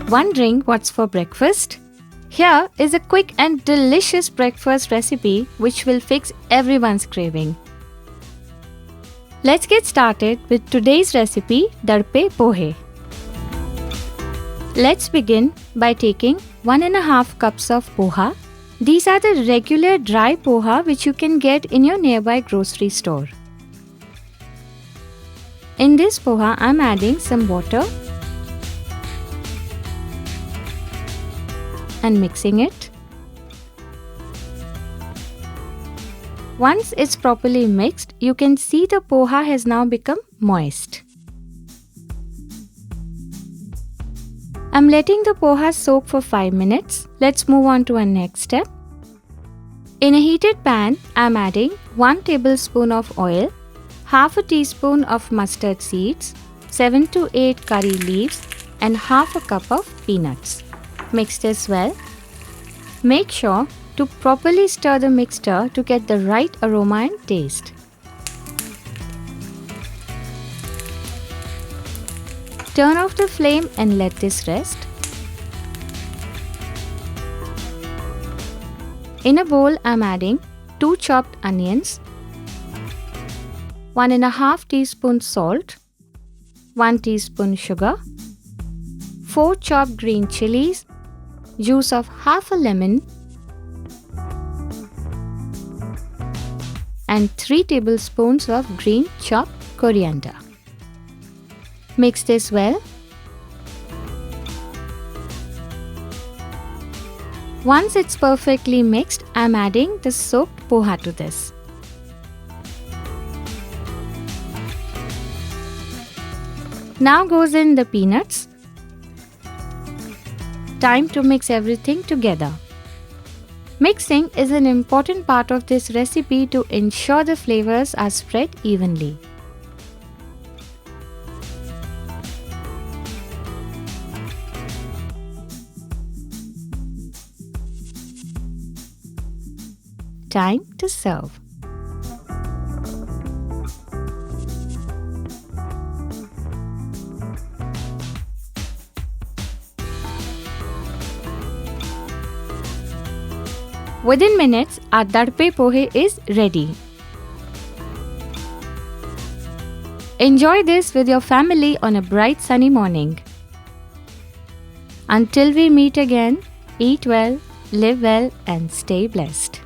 Wondering what's for breakfast? Here is a quick and delicious breakfast recipe which will fix everyone's craving. Let's get started with today's recipe, Dadpe Pohe. Let's begin by taking 1.5 cups of poha. These are the regular dry poha which you can get in your nearby grocery store. In this poha, I am adding some water and mixing it. Once it's properly mixed, you can see the poha has now become moist. I'm letting the poha soak for 5 minutes. Let's move on to our next step. In a heated pan, I'm adding 1 tablespoon of oil, half a teaspoon of mustard seeds, 7 to 8 curry leaves, and half a cup of peanuts. Mix this well. Make sure to properly stir the mixture to get the right aroma and taste. Turn off the flame and let this rest. In a bowl, I am adding 2 chopped onions, 1.5 teaspoons salt, 1 teaspoon sugar, 4 chopped green chillies, juice of half a lemon, and 3 tablespoons of green chopped coriander. Mix this well. Once it's perfectly mixed, I am adding the soaked poha to this. Now goes in the peanuts. Time to mix everything together. Mixing is an important part of this recipe to ensure the flavors are spread evenly. Time to serve. Within minutes, our Dadpe Pohe is ready. Enjoy this with your family on a bright sunny morning. Until we meet again, eat well, live well, and stay blessed.